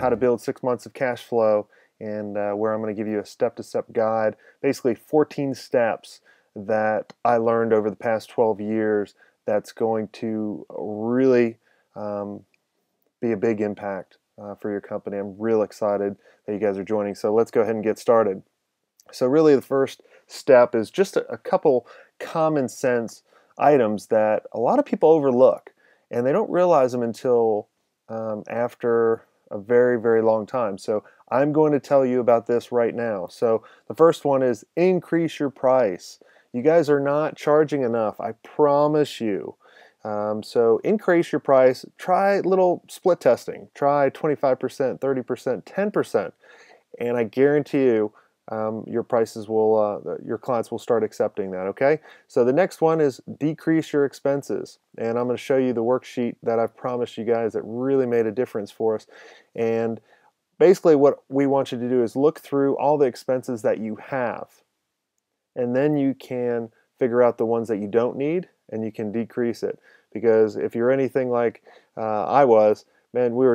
how to build 6 months of cash flow, and where I'm going to give you a step-to-step guide, basically 14 steps that I learned over the past 12 years that's going to really be a big impact for your company. I'm real excited that you guys are joining. So let's go ahead and get started. So really the first step is just a couple common sense items that a lot of people overlook, and they don't realize them until after a very, very long time. So I'm going to tell you about this right now. So the first one is increase your price. You guys are not charging enough, I promise you. So increase your price. Try little split testing. Try 25%, 30%, 10%, and I guarantee you your prices will, your clients will start accepting that, okay? So the next one is decrease your expenses. And I'm going to show you the worksheet that I've promised you guys that really made a difference for us. And basically what we want you to do is look through all the expenses that you have. And then you can figure out the ones that you don't need and you can decrease it. Because if you're anything like I was, man, we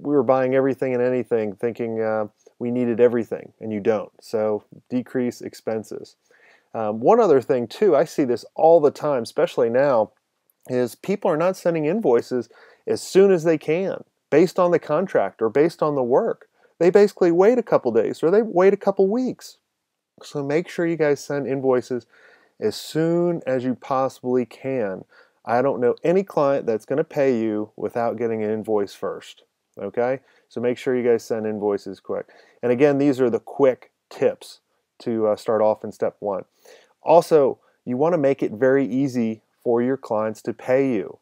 were buying everything and anything thinking we needed everything, and you don't. So decrease expenses. One other thing too, I see this all the time, especially now, is people are not sending invoices as soon as they can, based on the contract or based on the work. They basically wait a couple days or they wait a couple weeks. So make sure you guys send invoices as soon as you possibly can. I don't know any client that's going to pay you without getting an invoice first. Okay? So make sure you guys send invoices quick. And again, these are the quick tips to start off in step one. Also, you want to make it very easy for your clients to pay you.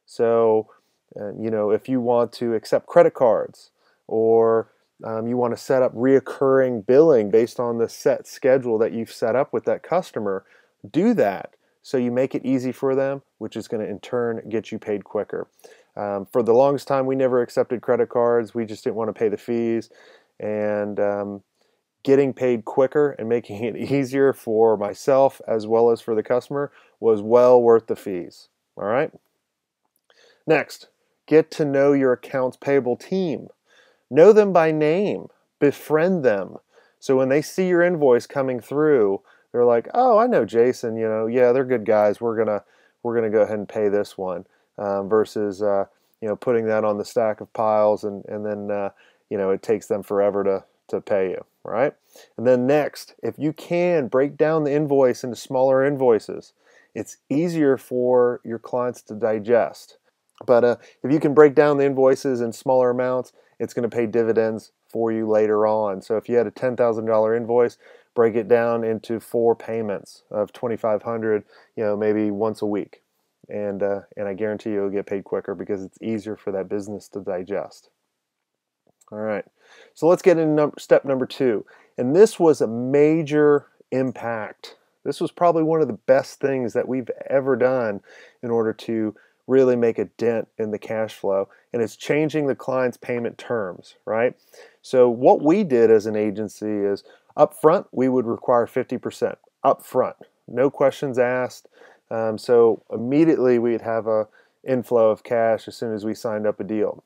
So, you know, if you want to accept credit cards, or you want to set up reoccurring billing based on the set schedule that you've set up with that customer, do that so you make it easy for them, which is going to in turn get you paid quicker. For the longest time, we never accepted credit cards. We just didn't want to pay the fees. And getting paid quicker and making it easier for myself as well as for the customer was well worth the fees. All right? Next, get to know your accounts payable team. Know them by name. Befriend them. So when they see your invoice coming through, they're like, "Oh, I know Jason. You know, yeah, they're good guys. We're gonna go ahead and pay this one." Versus you know, putting that on the stack of piles and then you know, it takes them forever to pay you, right? And then next, if you can break down the invoice into smaller invoices, it's easier for your clients to digest. But if you can break down the invoices in smaller amounts, it's going to pay dividends for you later on. So if you had a $10,000 invoice, break it down into 4 payments of $2,500, you know, maybe once a week. And I guarantee you'll get paid quicker because it's easier for that business to digest. All right, so let's get into step number 2. And this was a major impact. This was probably one of the best things that we've ever done in order to really make a dent in the cash flow, and it's changing the client's payment terms, right? So what we did as an agency is up front, we would require 50% up front, no questions asked. So immediately we'd have a inflow of cash as soon as we signed up a deal.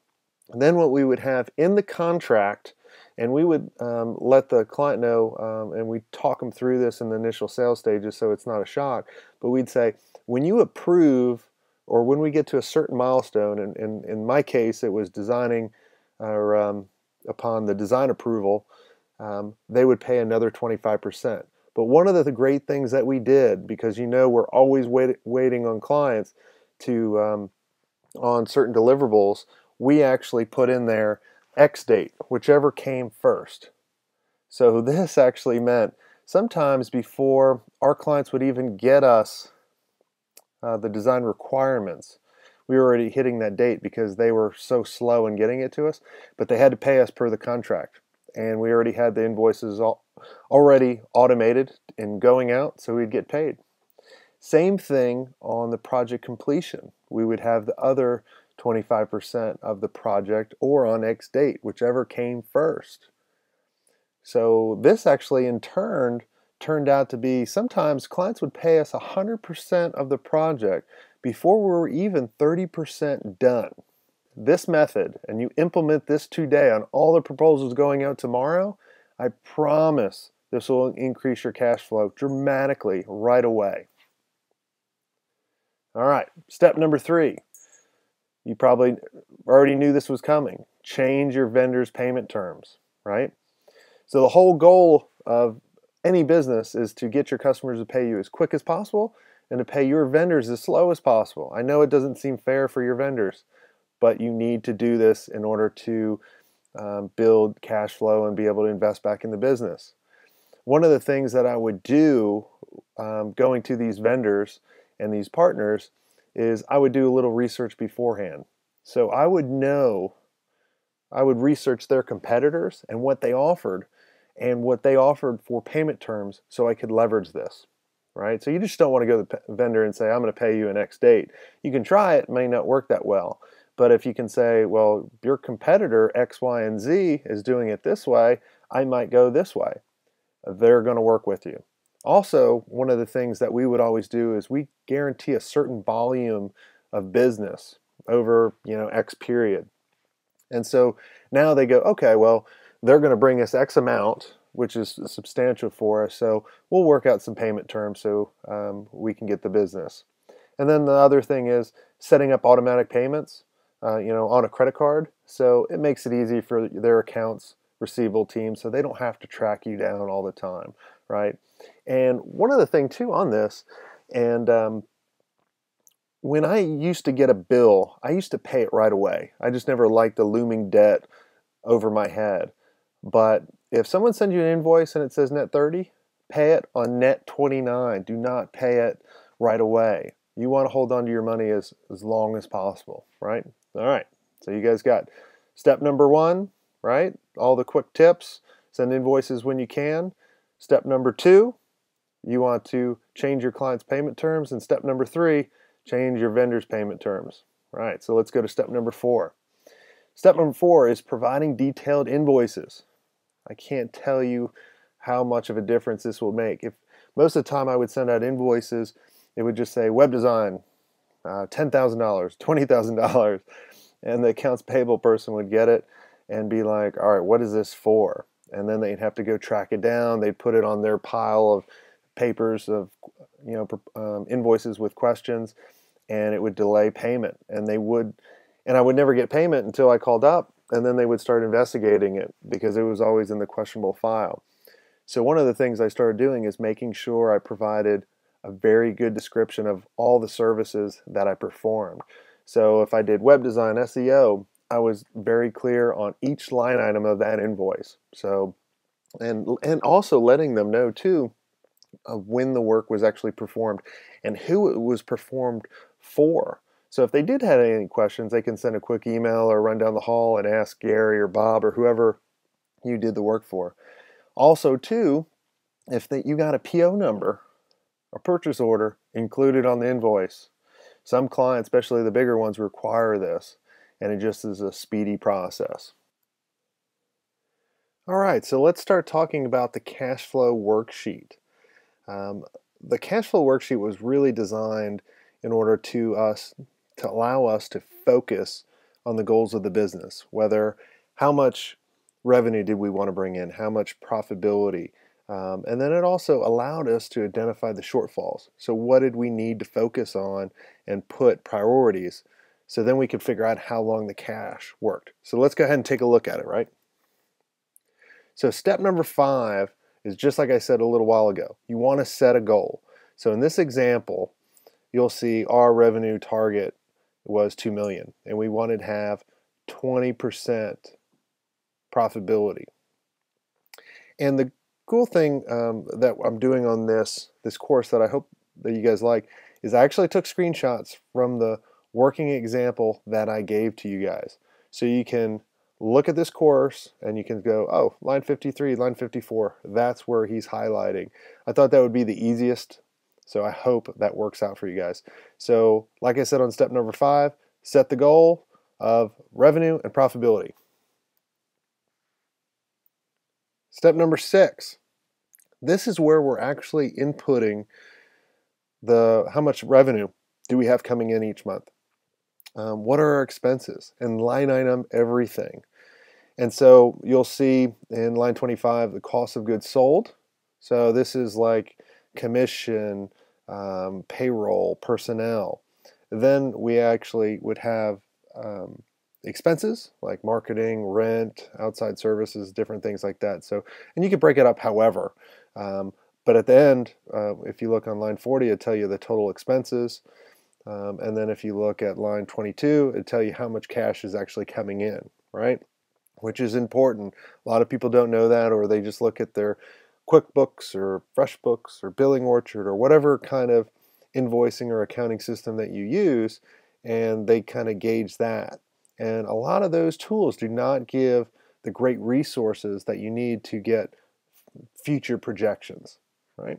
And then what we would have in the contract, and we would let the client know, and we talk them through this in the initial sales stages so it's not a shock, but we'd say, when you approve, or when we get to a certain milestone, and in my case it was designing, or upon the design approval, they would pay another 25%. But one of the great things that we did, because you know we're always waiting on clients to on certain deliverables, we actually put in there X date, whichever came first. So this actually meant sometimes before our clients would even get us the design requirements, we were already hitting that date because they were so slow in getting it to us, but they had to pay us per the contract. And we already had the invoices already automated and going out, so we'd get paid. Same thing on the project completion. We would have the other 25% of the project, or on X date, whichever came first. So this actually in turn turned out to be, sometimes clients would pay us 100% of the project before we were even 30% done. this method and you implement this today on all the proposals going out tomorrow, I promise this will increase your cash flow dramatically right away. All right, step number 3. You probably already knew this was coming. Change your vendors' payment terms, right? So the whole goal of any business is to get your customers to pay you as quick as possible and to pay your vendors as slow as possible. I know it doesn't seem fair for your vendors, but you need to do this in order to build cash flow and be able to invest back in the business. One of the things that I would do going to these vendors and these partners is I would do a little research beforehand. So I would research their competitors and what they offered for payment terms so I could leverage this, right? So you just don't want to go to the vendor and say, I'm going to pay you an X date. You can try it, may not work that well. But if you can say, well, your competitor X, Y, and Z is doing it this way, I might go this way. They're going to work with you. Also, one of the things that we would always do is we guarantee a certain volume of business over, X period. And so now they go, okay, well, they're going to bring us X amount, which is substantial for us, so we'll work out some payment terms so we can get the business. And then the other thing is setting up automatic payments, on a credit card. So it makes it easy for their accounts receivable team so they don't have to track you down all the time, right? And one other thing too on this, and when I used to get a bill, I used to pay it right away. I just never liked the looming debt over my head. But if someone sends you an invoice and it says net 30, pay it on net 29. Do not pay it right away. You want to hold on to your money as long as possible, right? All right, so you guys got step number 1, right? All the quick tips, send invoices when you can. Step number 2, you want to change your client's payment terms. And step number 3, change your vendor's payment terms. Right, so let's go to step number 4. Step number 4 is providing detailed invoices. I can't tell you how much of a difference this will make. If most of the time I would send out invoices, it would just say web design, $10,000, $20,000, and the accounts payable person would get it and be like, all right, what is this for? And then they'd have to go track it down. They'd put it on their pile of papers of invoices with questions, and it would delay payment. And I would never get payment until I called up, and then they would start investigating it because it was always in the questionable file. So one of the things I started doing is making sure I provided a very good description of all the services that I performed. So if I did web design, SEO, I was very clear on each line item of that invoice. So, and also letting them know too of when the work was actually performed and who it was performed for. So if they did have any questions, they can send a quick email or run down the hall and ask Gary or Bob or whoever you did the work for. Also too, if you got a PO number, a purchase order included on the invoice. Some clients, especially the bigger ones, require this, and it just is a speedy process. All right, so let's start talking about the cash flow worksheet. The cash flow worksheet was really designed in order to allow us to focus on the goals of the business, whether how much revenue did we want to bring in, how much profitability, and then it also allowed us to identify the shortfalls. So what did we need to focus on and put priorities so then we could figure out how long the cash worked. So let's go ahead and take a look at it, right? So step number 5 is just like I said a little while ago. You want to set a goal. So in this example, you'll see our revenue target was $2 million, and we wanted to have 20% profitability. And the cool thing that I'm doing on this course that I hope that you guys like is I actually took screenshots from the working example that I gave to you guys. So you can look at this course and you can go, oh, line 53, line 54, that's where he's highlighting. I thought that would be the easiest, so I hope that works out for you guys. So like I said on step number 5, set the goal of revenue and profitability. Step number 6, this is where we're actually inputting how much revenue do we have coming in each month. What are our expenses? And line item everything. And so you'll see in line 25 the cost of goods sold. So this is like commission, payroll, personnel. Then we actually would have expenses like marketing, rent, outside services, different things like that. So, and you can break it up however. But at the end, if you look on line 40, it'll tell you the total expenses. And then if you look at line 22, it'll tell you how much cash is actually coming in, right? Which is important. A lot of people don't know that, or they just look at their QuickBooks or FreshBooks or Billing Orchard or whatever kind of invoicing or accounting system that you use, and they kind of gauge that. And a lot of those tools do not give the great resources that you need to get future projections, right?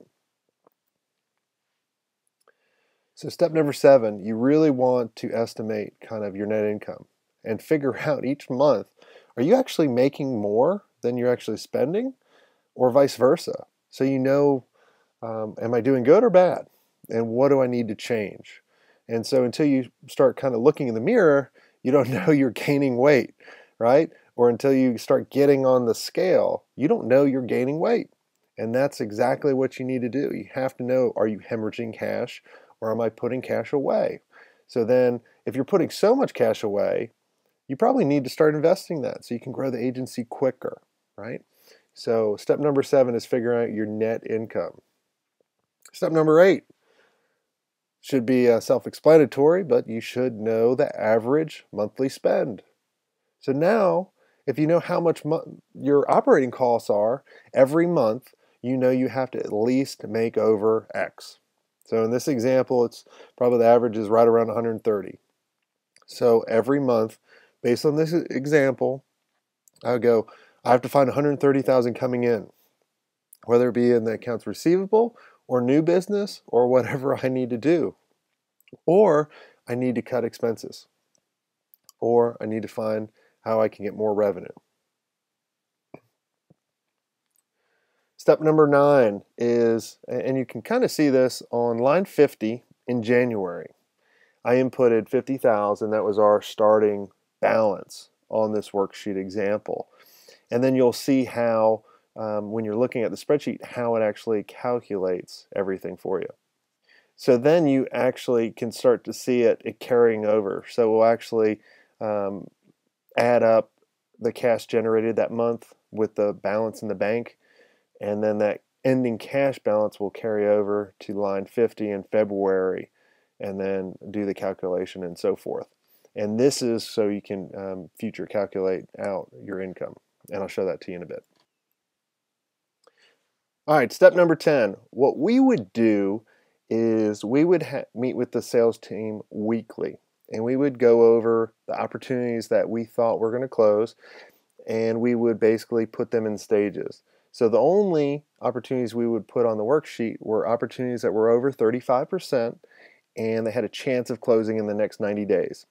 So step number 7, you really want to estimate kind of your net income and figure out each month, are you actually making more than you're actually spending, or vice versa? So you know, am I doing good or bad? And what do I need to change? And so until you start kind of looking in the mirror, you don't know you're gaining weight, right? Or until you start getting on the scale, you don't know you're gaining weight. And that's exactly what you need to do. You have to know, are you hemorrhaging cash, or am I putting cash away? So then if you're putting so much cash away, you probably need to start investing that so you can grow the agency quicker, right? So step number 7 is figuring out your net income. Step number 8 should be self-explanatory, but you should know the average monthly spend. So now, if you know how much your operating costs are every month, you know you have to at least make over X. So in this example, it's probably the average is right around 130. So every month, based on this example, I go, I have to find 130,000 coming in, whether it be in the accounts receivable or new business or whatever I need to do. Or I need to cut expenses. Or I need to find how I can get more revenue. Step number 9 is, and you can kind of see this on line 50 in January. I inputted 50,000, that was our starting balance on this worksheet example. And then you'll see how, when you're looking at the spreadsheet, how it actually calculates everything for you. So then you actually can start to see it carrying over. So we'll actually add up the cash generated that month with the balance in the bank, and then that ending cash balance will carry over to line 50 in February, and then do the calculation and so forth. And this is so you can future calculate out your income, and I'll show that to you in a bit. All right, step number 10. What we would do is we would meet with the sales team weekly, and we would go over the opportunities that we thought were going to close, and we would basically put them in stages. So the only opportunities we would put on the worksheet were opportunities that were over 35%, and they had a chance of closing in the next 90 days.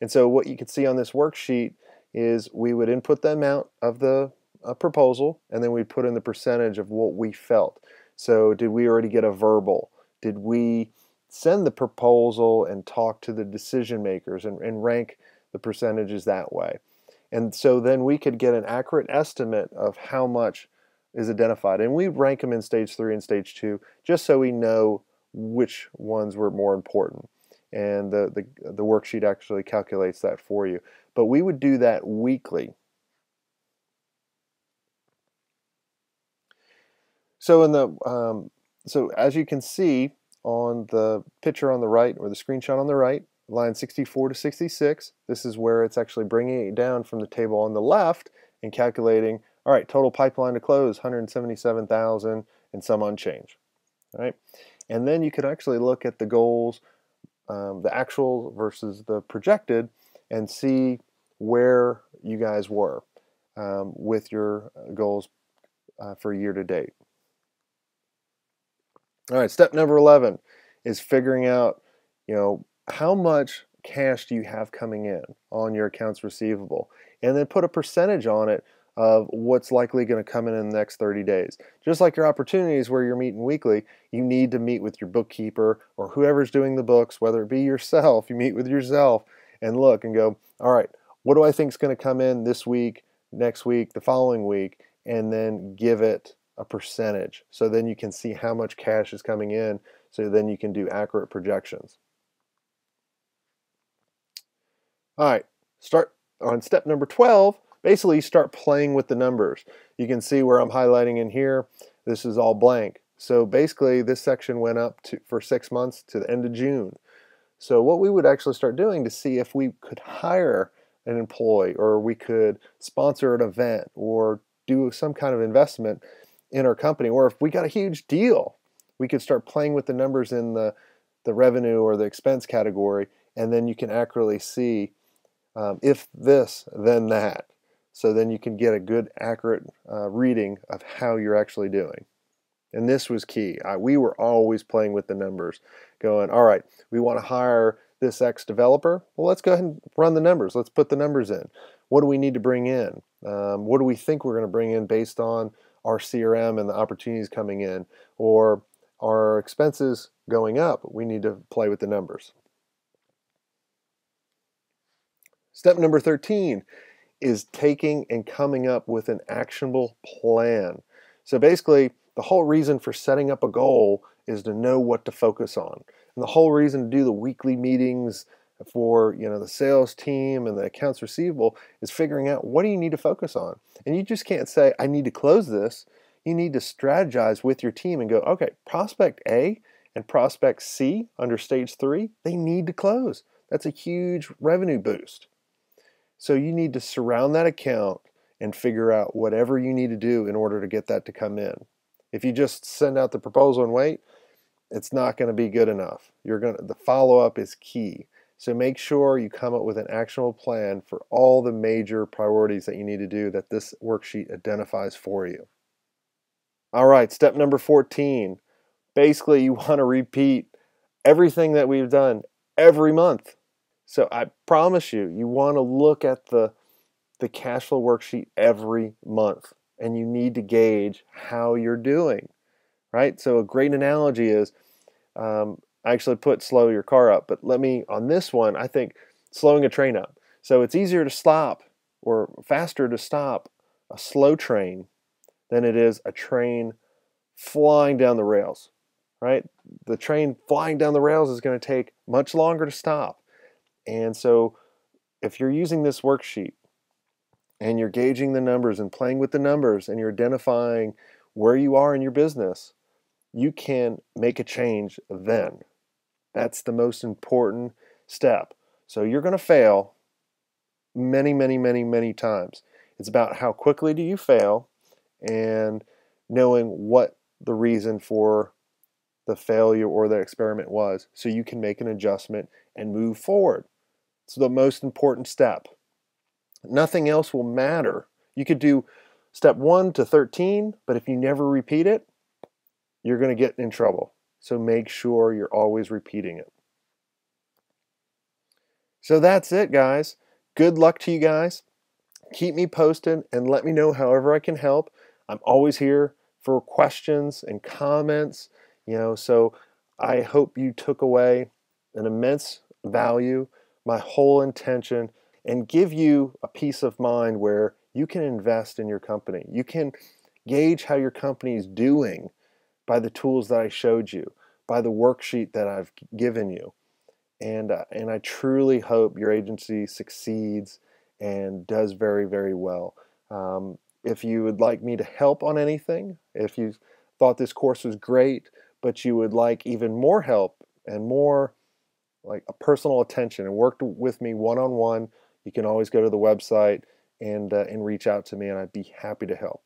And so what you can see on this worksheet is we would input the amount of the proposal, and then we'd put in the percentage of what we felt. So did we already get a verbal? Did we send the proposal and talk to the decision makers and rank the percentages that way? And so then we could get an accurate estimate of how much is identified. And we rank them in stage 3 and stage 2 just so we know which ones were more important. And the worksheet actually calculates that for you. But we would do that weekly. So in the so as you can see on the picture on the right, or the screenshot on the right, line 64 to 66, this is where it's actually bringing it down from the table on the left and calculating, all right, total pipeline to close, 177,000 and some on change. All right, and then you could actually look at the goals, the actual versus the projected, and see where you guys were with your goals for year to date. All right, step number 11 is figuring out, how much cash do you have coming in on your accounts receivable, and then put a percentage on it of what's likely going to come in the next 30 days. Just like your opportunities where you're meeting weekly, you need to meet with your bookkeeper or whoever's doing the books, whether it be yourself, you meet with yourself and look and go, all right, what do I think is going to come in this week, next week, the following week, and then give it a percentage. So then you can see how much cash is coming in, so then you can do accurate projections. All right, start on step number 12. Basically, start playing with the numbers. You can see where I'm highlighting in here. This is all blank. So basically, this section went up for 6 months to the end of June. So what we would actually start doing to see if we could hire an employee, or we could sponsor an event, or do some kind of investment in our company, or if we got a huge deal, we could start playing with the numbers in the revenue or the expense category, and then you can accurately see if this, then that. So then you can get a good, accurate reading of how you're actually doing. And this was key. We were always playing with the numbers, going, all right, we want to hire this X developer. Well, let's go ahead and run the numbers. Let's put the numbers in. What do we need to bring in? What do we think we're going to bring in based on our CRM and the opportunities coming in? Or our expenses going up, we need to play with the numbers. Step number 13 is taking and coming up with an actionable plan. So basically, the whole reason for setting up a goal is to know what to focus on. And the whole reason to do the weekly meetings for the sales team and the accounts receivable is figuring out what do you need to focus on. And you just can't say, I need to close this. You need to strategize with your team and go, okay, prospect A and prospect C under stage 3, they need to close. That's a huge revenue boost. So you need to surround that account and figure out whatever you need to do in order to get that to come in. If you just send out the proposal and wait, it's not going to be good enough. The follow-up is key. So make sure you come up with an actionable plan for all the major priorities that you need to do that this worksheet identifies for you. All right, step number 14. Basically, you want to repeat everything that we've done every month. So I promise you, you want to look at the cash flow worksheet every month, and you need to gauge how you're doing, right? So a great analogy is, I actually put slow your car up, but on this one, I think slowing a train up. So it's easier to stop, or faster to stop a slow train than it is a train flying down the rails, right? The train flying down the rails is going to take much longer to stop. And so if you're using this worksheet and you're gauging the numbers and playing with the numbers and you're identifying where you are in your business, you can make a change then. That's the most important step. So you're going to fail many, many, many, many times. It's about how quickly do you fail and knowing what the reason for the failure or the experiment was, so you can make an adjustment and move forward. It's the most important step. Nothing else will matter. You could do step 1 to 13, but if you never repeat it, you're going to get in trouble. So make sure you're always repeating it. So that's it, guys. Good luck to you guys. Keep me posted and let me know however I can help. I'm always here for questions and comments, so I hope you took away an immense value, my whole intention, and give you a peace of mind where you can invest in your company. You can gauge how your company is doing by the tools that I showed you, by the worksheet that I've given you. And I truly hope your agency succeeds and does very, very well. If you would like me to help on anything, if you thought this course was great, but you would like even more help and more like a personal attention and work with me one-on-one, you can always go to the website and reach out to me, and I'd be happy to help.